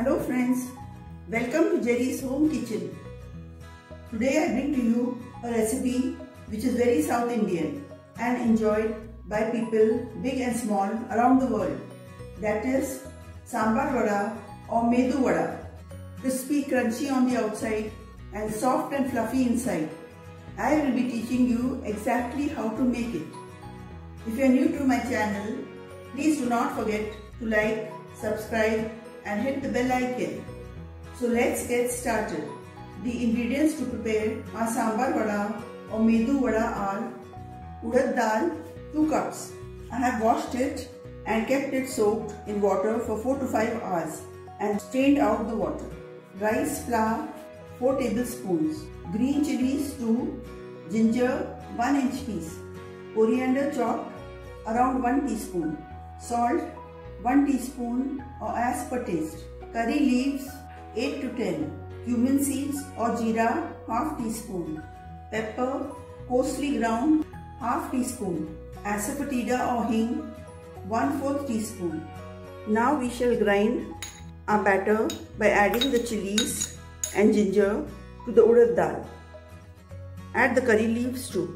Hello friends, welcome to Jerry's Home Kitchen. Today I bring to you a recipe which is very South Indian and enjoyed by people big and small around the world. That is sambar vada or medu vada. Crispy, crunchy on the outside and soft and fluffy inside. I will be teaching you exactly how to make it. If you are new to my channel, please do not forget to like, subscribe and hit the bell icon. So let's get started. The ingredients to prepare our sambar vada or medu vada are urad dal 2 cups. I have washed it and kept it soaked in water for 4 to 5 hours and strained out the water. Rice flour 4 tablespoons. Green chilies 2. Ginger 1 inch piece. Coriander chopped around 1 teaspoon. Salt 1 teaspoon or as per taste. Curry leaves 8 to 10. Cumin seeds or jeera half teaspoon. Pepper coarsely ground half teaspoon. Asafoetida or hing 1/4 teaspoon. Now we shall grind our batter by adding the chilies and ginger to the urad dal. Add the curry leaves too.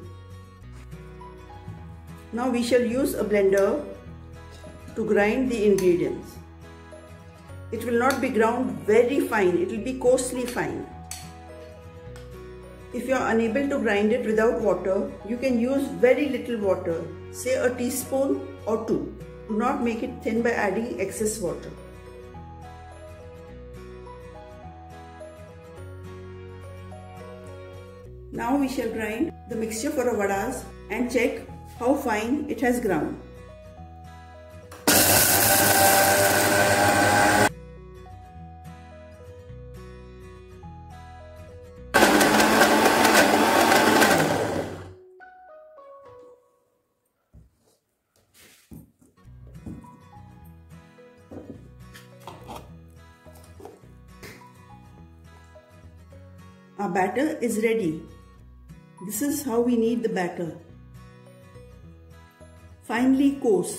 Now we shall use a blender to grind the ingredients. It will not be ground very fine, it will be coarsely fine. If you are unable to grind it without water, you can use very little water, say a teaspoon or 2. Do not make it thin by adding excess water. Now we shall grind the mixture for our vadas and check how fine it has ground. Our batter is ready. This is how we need the batter. Finely coarse.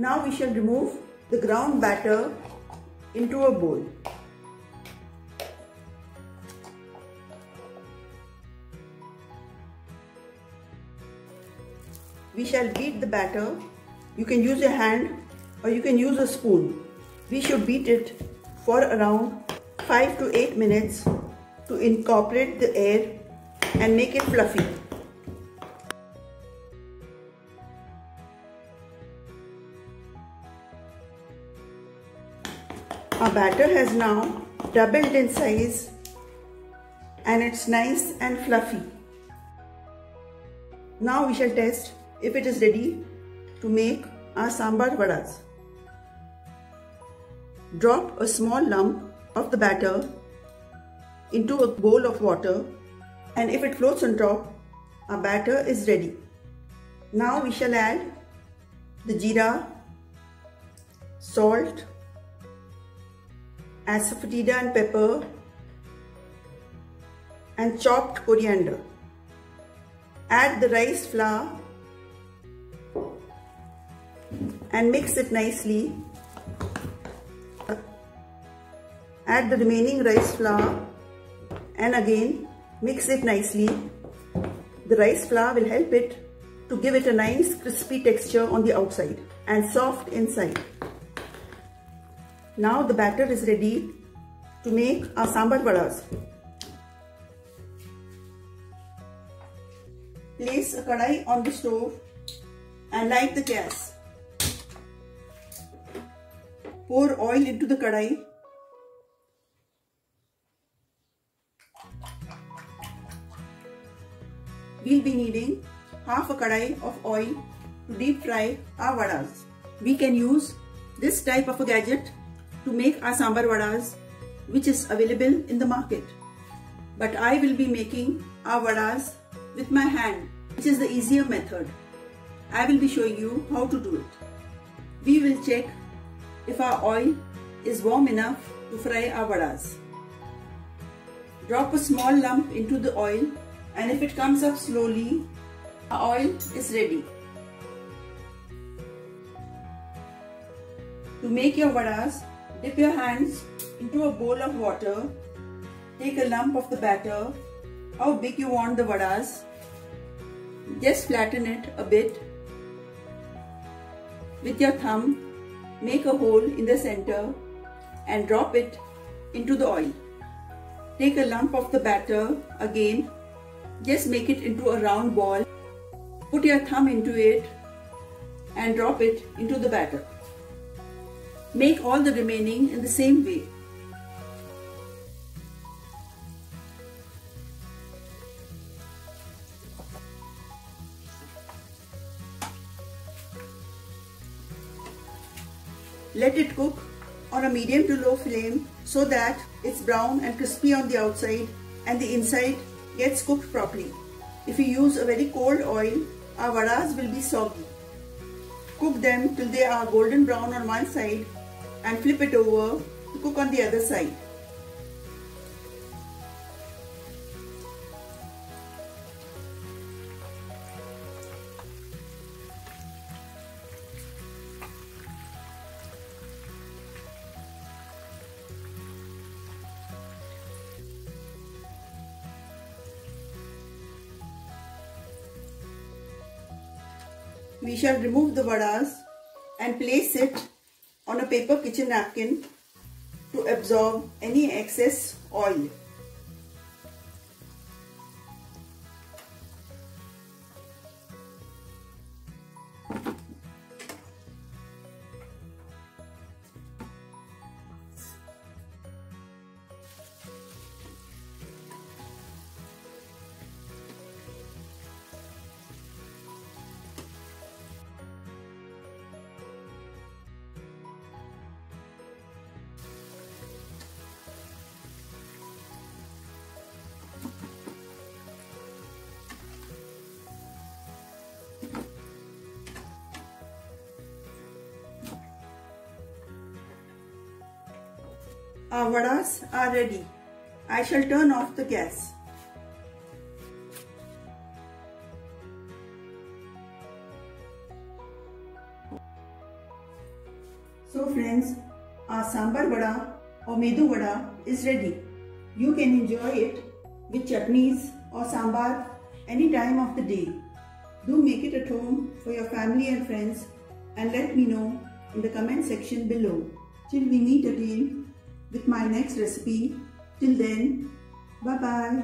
Now we shall remove the ground batter into a bowl. We shall beat the batter. You can use your hand or you can use a spoon. We should beat it for around 5 to 8 minutes to incorporate the air and make it fluffy. Our batter has now doubled in size and it's nice and fluffy. Now we shall test if it is ready to make our sambar vadas. Drop a small lump of the batter into a bowl of water, and if it floats on top, our batter is ready. Now we shall add the jeera, salt, asafoetida and pepper and chopped coriander. Add the rice flour and mix it nicely. Add the remaining rice flour and again mix it nicely. The rice flour will help it to give it a nice crispy texture on the outside and soft inside. Now the batter is ready to make our sambar vadas. Place a kadai on the stove and light the gas. Pour oil into the kadai. We'll be needing half a kadai of oil to deep fry our vadas. We can use this type of a gadget to make our sambar vadas, which is available in the market. But I will be making our vadas with my hand, which is the easier method. I will be showing you how to do it. We will check if our oil is warm enough to fry our vadas. Drop a small lump into the oil, and if it comes up slowly, our oil is ready. To make your vadas, dip your hands into a bowl of water. Take a lump of the batter, how big you want the vadas. Just flatten it a bit. With your thumb, make a hole in the center and drop it into the oil. Take a lump of the batter again, just make it into a round ball. Put your thumb into it and drop it into the batter. Make all the remaining in the same way. Let it cook on a medium to low flame so that it's brown and crispy on the outside and the inside gets cooked properly. If you use a very cold oil, our vadas will be soggy. Cook them till they are golden brown on one side and flip it over to cook on the other side. We shall remove the vadas and place it on a paper kitchen napkin to absorb any excess oil. Our vadas are ready. I shall turn off the gas. So friends, our sambar vada or medu vada is ready. You can enjoy it with chutneys or sambar any time of the day. Do make it at home for your family and friends and let me know in the comment section below. Till we meet again with my next recipe. Till then, bye bye.